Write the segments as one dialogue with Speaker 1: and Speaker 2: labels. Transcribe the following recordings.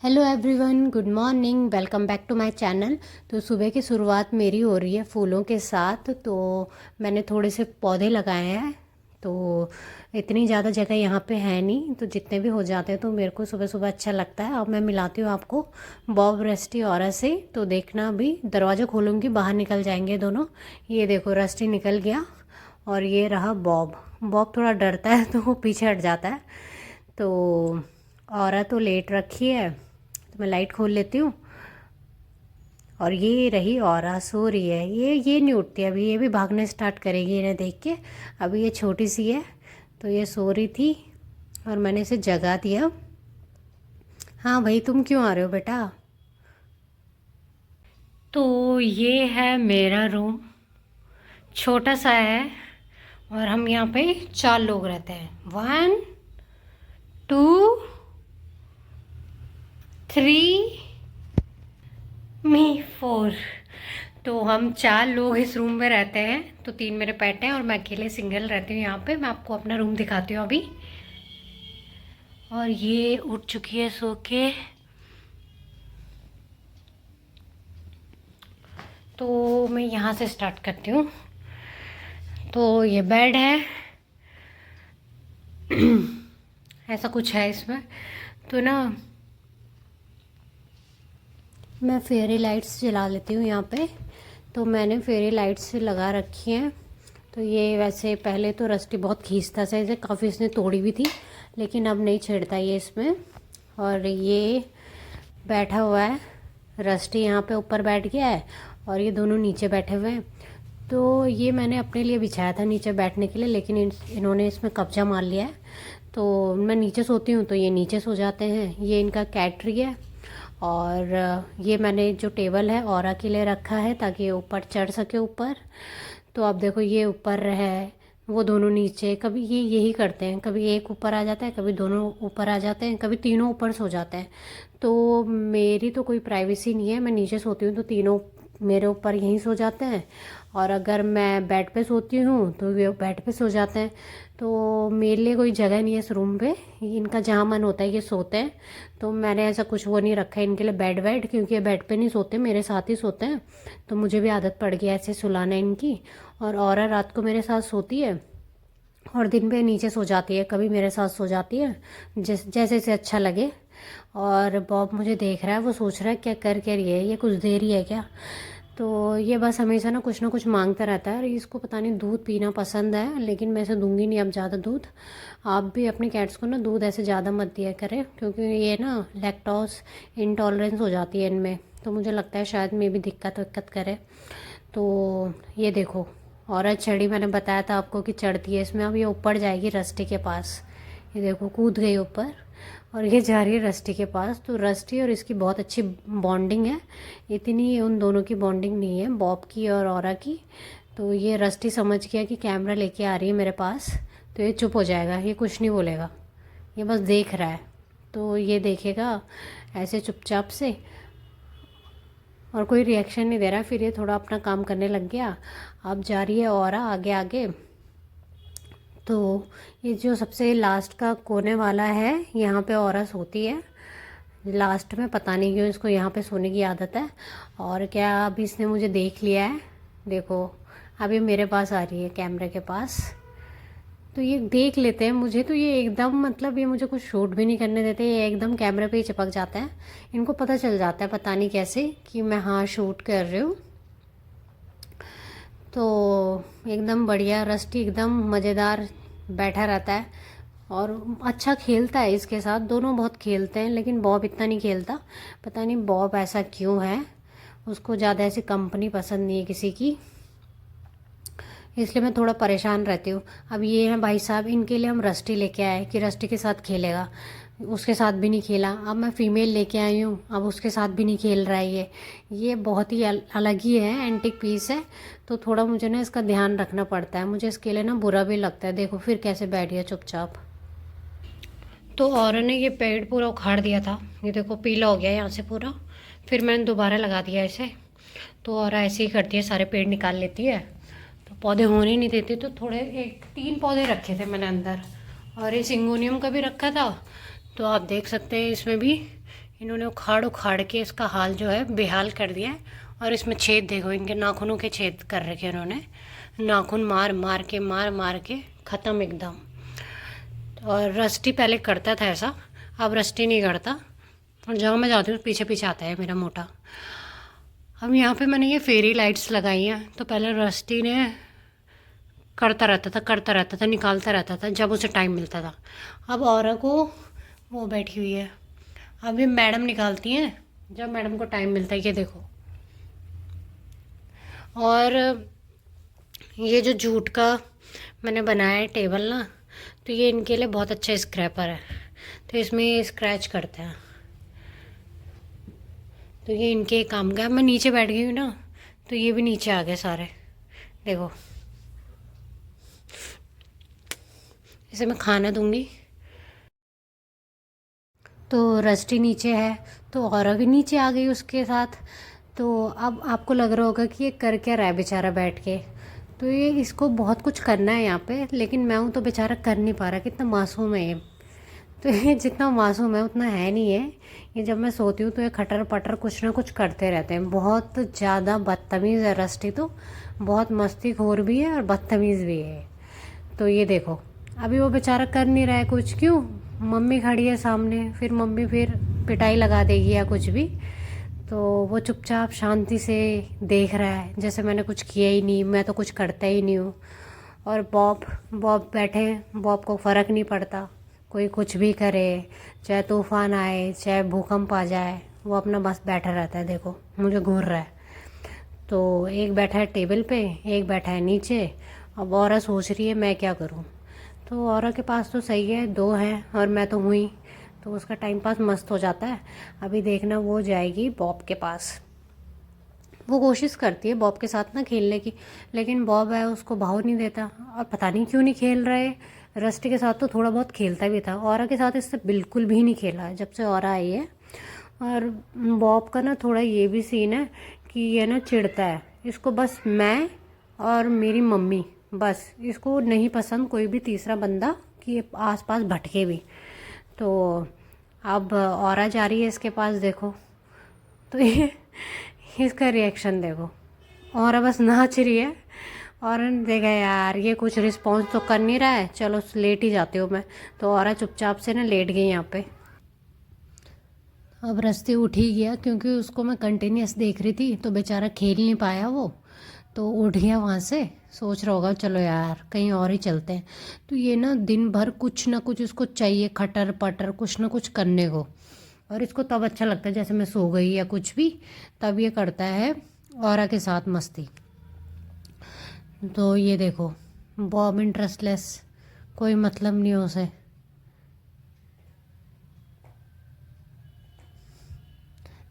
Speaker 1: Hello everyone, good morning, welcome back to my channel. तो सुबह की शुरुआत मेरी हो रही है फूलों के साथ। तो मैंने थोड़े से पौधे लगाए हैं। तो इतनी ज़्यादा जगह यहाँ पे है नहीं, तो जितने भी हो जाते हैं तो मेरे को सुबह सुबह अच्छा लगता है। अब मैं मिलाती हूँ आपको बॉब रस्टी ऑरा से। तो देखना, अभी दरवाज़ा खोलूँगी, बाहर निकल जाएंगे दोनों। ये देखो, रस्टी निकल गया और ये रहा बॉब। बॉब थोड़ा डरता है तो वो पीछे हट जाता है। तो औरत तो लेट रखी है, तो मैं लाइट खोल लेती हूँ। और ये रही औरा, सो रही है। ये नहीं उठती अभी, ये भी भागने स्टार्ट करेगी इन्हें देख के। अभी ये छोटी सी है, तो ये सो रही थी और मैंने इसे जगा दिया। हाँ भाई, तुम क्यों आ रहे हो बेटा? तो ये है मेरा रूम, छोटा सा है और हम यहाँ पे 4 लोग रहते हैं। 1 2 3 मी 4। तो हम 4 लोग इस रूम में रहते हैं। तो 3 मेरे पेट हैं और मैं अकेले सिंगल रहती हूँ यहाँ पे। मैं आपको अपना रूम दिखाती हूँ अभी। और ये उठ चुकी है सो के। तो मैं यहाँ से स्टार्ट करती हूँ। तो ये बेड है, ऐसा कुछ है इसमें। तो ना, मैं फेरी लाइट्स जला लेती हूँ यहाँ पे। तो मैंने फेरी लाइट्स लगा रखी हैं। तो ये वैसे पहले तो रस्टी बहुत खींचता था इसे, काफ़ी इसने तोड़ी भी थी, लेकिन अब नहीं छेड़ता ये इसमें। और ये बैठा हुआ है, रस्टी यहाँ पे ऊपर बैठ गया है और ये दोनों नीचे बैठे हुए हैं। तो ये मैंने अपने लिए बिछाया था नीचे बैठने के लिए, लेकिन इन्होंने इसमें कब्जा मार लिया है। तो मैं नीचे सोती हूँ तो ये नीचे सो जाते हैं। ये इनका कैटरी है। और ये मैंने जो टेबल है औरा के लिए रखा है ताकि ये ऊपर चढ़ सके ऊपर। तो अब देखो, ये ऊपर है, वो दोनों नीचे। कभी ये यही करते हैं, कभी एक ऊपर आ जाता है, कभी दोनों ऊपर आ जाते हैं, कभी तीनों ऊपर सो जाते हैं। तो मेरी तो कोई प्राइवेसी नहीं है, मैं नीचे सोती हूँ तो तीनों मेरे ऊपर यहीं सो जाते हैं। और अगर मैं बेड पे सोती हूँ तो वे बेड पे सो जाते हैं। तो मेरे लिए कोई जगह नहीं है इस रूम पे, इनका जहाँ मन होता है ये सोते हैं। तो मैंने ऐसा कुछ वो नहीं रखा है इनके लिए बेड वेड, क्योंकि ये बेड पे नहीं सोते, मेरे साथ ही सोते हैं। तो मुझे भी आदत पड़ गई ऐसे सुलाना इनकी। और औरा रात को मेरे साथ सोती है और दिन पे नीचे सो जाती है, कभी मेरे साथ सो जाती है, जैसे से अच्छा लगे। और बॉब मुझे देख रहा है, वो सोच रहा है क्या कर क्या रही है, ये कुछ दे रही है क्या। तो ये बस हमेशा ना कुछ मांगता रहता है। और इसको पता नहीं दूध पीना पसंद है, लेकिन मैं इसे दूंगी नहीं अब ज़्यादा दूध। आप भी अपने कैट्स को ना दूध ऐसे ज़्यादा मत दिया करें, क्योंकि ये ना लैक्टोज इंटॉलरेंस हो जाती है इनमें। तो मुझे लगता है शायद मे भी दिक्कत विक्कत करे। तो ये देखो, औरत चढ़ी, मैंने बताया था आपको कि चढ़ती है इसमें। अब ये ऊपर जाएगी रस्टी के पास। ये देखो, कूद गई ऊपर और ये जा रही है रस्टी के पास। तो रस्टी और इसकी बहुत अच्छी बॉन्डिंग है। इतनी उन दोनों की बॉन्डिंग नहीं है, बॉब की और औरा की। तो ये रस्टी समझ गया कि कैमरा लेके आ रही है मेरे पास, तो ये चुप हो जाएगा, ये कुछ नहीं बोलेगा, ये बस देख रहा है। तो ये देखेगा ऐसे चुपचाप से और कोई रिएक्शन नहीं दे रहा। फिर ये थोड़ा अपना काम करने लग गया। अब जा रही है औरा आगे आगे। तो ये जो सबसे लास्ट का कोने वाला है, यहाँ पे औरा सोती है लास्ट में। पता नहीं क्यों इसको यहाँ पे सोने की आदत है। और क्या, अभी इसने मुझे देख लिया है, देखो अभी मेरे पास आ रही है कैमरे के पास। तो ये देख लेते हैं मुझे, तो ये एकदम, मतलब ये मुझे कुछ शूट भी नहीं करने देते, ये एकदम कैमरे पे ही चिपक जाता है। इनको पता चल जाता है पता नहीं कैसे कि मैं हाँ शूट कर रही हूँ। तो एकदम बढ़िया, रस्टी एकदम मज़ेदार बैठा रहता है और अच्छा खेलता है इसके साथ। दोनों बहुत खेलते हैं, लेकिन बॉब इतना नहीं खेलता। पता नहीं बॉब ऐसा क्यों है, उसको ज़्यादा ऐसी कंपनी पसंद नहीं है किसी की, इसलिए मैं थोड़ा परेशान रहती हूँ। अब ये हैं भाई साहब, इनके लिए हम रस्टी लेके आए कि रस्टी के साथ खेलेगा, उसके साथ भी नहीं खेला। अब मैं फ़ीमेल लेके आई हूँ, अब उसके साथ भी नहीं खेल रहा है ये बहुत ही अलग ही है, एंटिक पीस है। तो थोड़ा मुझे ना इसका ध्यान रखना पड़ता है, मुझे इसके लिए ना बुरा भी लगता है। देखो फिर कैसे बैठ गया चुपचाप। तो और ने ये पेड़ पूरा उखाड़ दिया था, ये देखो पीला हो गया यहाँ से पूरा। फिर मैंने दोबारा लगा दिया इसे। तो और ऐसे ही करती है, सारे पेड़ निकाल लेती है, तो पौधे होने ही नहीं देती। तो थोड़े 1-3 पौधे रखे थे मैंने अंदर, और ये सिंगोनियम का भी रखा था। तो आप देख सकते हैं इसमें भी इन्होंने उखाड़ उखाड़ के इसका हाल जो है बेहाल कर दिया है। और इसमें छेद देखो, इनके नाखूनों के छेद कर रखे हैं इन्होंने, नाखून मार मार के ख़त्म एकदम। और रस्टी पहले करता था ऐसा, अब रस्टी नहीं करता, और जहाँ मैं जाती हूँ पीछे पीछे आता है मेरा मोटा। अब यहाँ पे मैंने ये फेरी लाइट्स लगाई हैं, तो पहले रस्टी ने करता रहता था, निकालता रहता था जब उसे टाइम मिलता था। अब औरा को वो बैठी हुई है, अब ये मैडम निकालती हैं जब मैडम को टाइम मिलता है, ये देखो। और ये जो जूट का मैंने बनाया है टेबल ना, तो ये इनके लिए बहुत अच्छा स्क्रैपर है, तो इसमें ये स्क्रैच करता है, तो ये इनके काम का। मैं नीचे बैठ गई हूँ ना, तो ये भी नीचे आ गए सारे, देखो। इसे मैं खाना दूंगी। तो रस्टी नीचे है, तो औरा भी नीचे आ गई उसके साथ। तो अब आपको लग रहा होगा कि ये कर क्या रहा है बेचारा बैठ के, तो ये इसको बहुत कुछ करना है यहाँ पे, लेकिन मैं हूँ तो बेचारा कर नहीं पा रहा। कितना मासूम है ये, तो ये जितना मासूम है उतना है नहीं है। ये जब मैं सोती हूँ तो ये खटर पटर कुछ ना कुछ करते रहते हैं। बहुत ज़्यादा बदतमीज़ है रस्टी, तो बहुत मस्तीखोर भी है और बदतमीज़ भी है। तो ये देखो, अभी वो बेचारा कर नहीं रहा है कुछ, क्यों? मम्मी खड़ी है सामने, फिर मम्मी फिर पिटाई लगा देगी या कुछ भी। तो वो चुपचाप शांति से देख रहा है जैसे मैंने कुछ किया ही नहीं, मैं तो कुछ करता ही नहीं हूँ। और बॉब बॉब बैठे, बॉब को फ़र्क नहीं पड़ता, कोई कुछ भी करे, चाहे तूफ़ान आए चाहे भूकंप आ जाए, वो अपना बस बैठा रहता है। देखो मुझे घूर रहा है। तो एक बैठा है टेबल पे, एक बैठा है नीचे। अब औरा सोच रही है मैं क्या करूँ। तो औरा के पास तो सही है, दो हैं और मैं तो हुई, तो उसका टाइम पास मस्त हो जाता है। अभी देखना वो जाएगी बॉब के पास। वो कोशिश करती है बॉब के साथ ना खेलने की, लेकिन बॉब है उसको भाव नहीं देता, और पता नहीं क्यों नहीं खेल रहा है। रस्टी के साथ तो थोड़ा बहुत खेलता भी था, औरा के साथ इससे बिल्कुल भी नहीं खेला है जब से औरा आई है। और बॉब का ना थोड़ा ये भी सीन है कि ये ना चिढ़ता है, इसको बस मैं और मेरी मम्मी, बस इसको नहीं पसंद कोई भी तीसरा बंदा कि आसपास भटके भी। तो अब औरा जा रही है इसके पास, देखो तो ये इसका रिएक्शन देखो। औरा बस नाच रही है, और देखा यार ये कुछ रिस्पॉन्स तो कर नहीं रहा है, चलो लेट ही जाती हूँ मैं। तो औरा चुपचाप से ना लेट गई यहाँ पे। अब रस्ते उठ ही गया, क्योंकि उसको मैं कंटिन्यूस देख रही थी, तो बेचारा खेल नहीं पाया वो, तो उठ गया वहाँ से। सोच रहा होगा चलो यार कहीं और ही चलते हैं। तो ये ना दिन भर कुछ ना कुछ इसको चाहिए, खटर पटर कुछ ना कुछ करने को, और इसको तब अच्छा लगता है जैसे मैं सो गई या कुछ भी, तब ये करता है औरा के साथ मस्ती। तो ये देखो बॉब इंटरेस्टलेस, कोई मतलब नहीं उसे।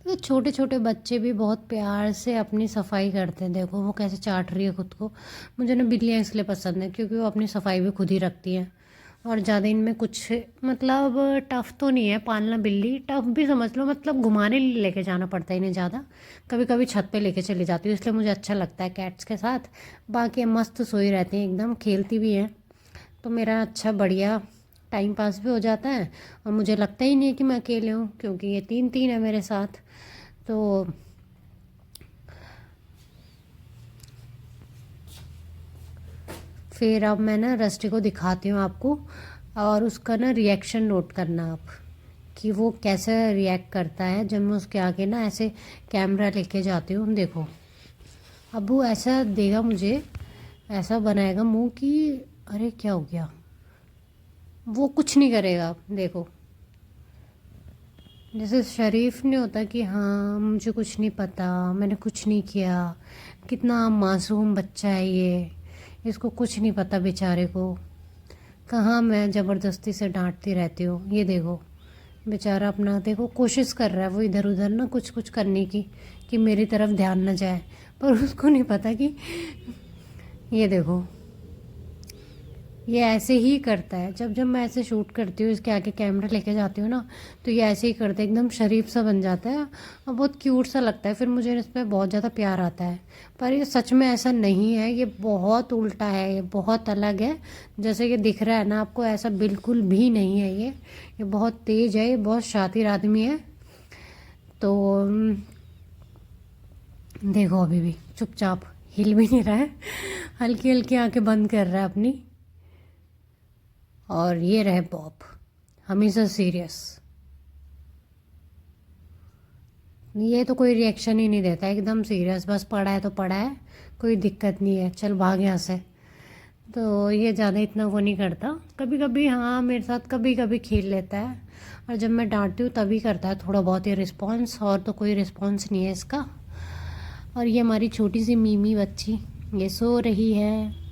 Speaker 1: तो छोटे छोटे बच्चे भी बहुत प्यार से अपनी सफाई करते हैं, देखो वो कैसे चाट रही है खुद को। मुझे ना बिल्लियाँ इसलिए पसंद है क्योंकि वो अपनी सफाई भी खुद ही रखती हैं, और ज़्यादा इनमें कुछ मतलब टफ़ तो नहीं है पालना बिल्ली। टफ़ भी समझ लो, मतलब घुमाने लेके जाना पड़ता है इन्हें ज़्यादा, कभी कभी छत पे लेके चली जाती हूँ, इसलिए मुझे अच्छा लगता है कैट्स के साथ। बाकी मस्त सोई रहती हैं एकदम, खेलती भी हैं, तो मेरा अच्छा बढ़िया टाइम पास भी हो जाता है। और मुझे लगता ही नहीं है कि मैं अकेले हूँ, क्योंकि ये तीन तीन है मेरे साथ। तो फिर अब मैं ना रस्टी को दिखाती हूँ आपको, और उसका ना रिएक्शन नोट करना आप, कि वो कैसे रिएक्ट करता है जब मैं उसके आगे ना ऐसे कैमरा लेके जाती हूँ। देखो अब वो ऐसा देगा मुझे, ऐसा बनाएगा मुंह कि अरे क्या हो गया, वो कुछ नहीं करेगा। देखो जैसे शरीफ नहीं होता कि हाँ मुझे कुछ नहीं पता, मैंने कुछ नहीं किया, कितना मासूम बच्चा है ये, इसको कुछ नहीं पता बेचारे को, कहाँ मैं ज़बरदस्ती से डांटती रहती हूँ। ये देखो बेचारा अपना देखो कोशिश कर रहा है वो इधर उधर ना कुछ कुछ करने की, कि मेरी तरफ ध्यान न जाए, पर उसको नहीं पता कि ये देखो ये ऐसे ही करता है। जब जब मैं ऐसे शूट करती हूँ, इसके आगे कैमरा लेके जाती हूँ ना, तो ये ऐसे ही करता है, एकदम शरीफ सा बन जाता है और बहुत क्यूट सा लगता है, फिर मुझे इस पर बहुत ज़्यादा प्यार आता है। पर ये सच में ऐसा नहीं है, ये बहुत उल्टा है, ये बहुत अलग है। जैसे ये दिख रहा है ना आपको, ऐसा बिल्कुल भी नहीं है। ये बहुत तेज़ है, ये बहुत शातिर आदमी है। तो देखो अभी भी चुपचाप हिल भी नहीं रहा है, हल्की हल्की आंखें बंद कर रहा है अपनी। और ये रहे बॉब, हमेशा सीरियस, ये तो कोई रिएक्शन ही नहीं देता, एकदम सीरियस, बस पढ़ा है तो पढ़ा है, कोई दिक्कत नहीं है, चल भाग यहाँ से। तो ये ज़्यादा इतना वो नहीं करता, कभी कभी हाँ मेरे साथ कभी कभी खेल लेता है, और जब मैं डांटती हूँ तभी करता है थोड़ा बहुत ही रिस्पॉन्स, और तो कोई रिस्पॉन्स नहीं है इसका। और ये हमारी छोटी सी मीमी बच्ची, ये सो रही है।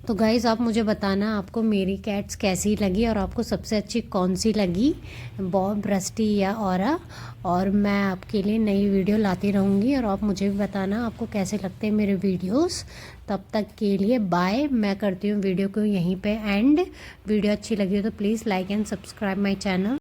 Speaker 1: तो गाइज़ आप मुझे बताना आपको मेरी कैट्स कैसी लगी, और आपको सबसे अच्छी कौन सी लगी, बॉब, रस्टी या ऑरा। और मैं आपके लिए नई वीडियो लाती रहूँगी, और आप मुझे भी बताना आपको कैसे लगते हैं मेरे वीडियोस। तब तक के लिए बाय, मैं करती हूँ वीडियो को यहीं पे एंड। वीडियो अच्छी लगी हो तो please like and subscribe my channel.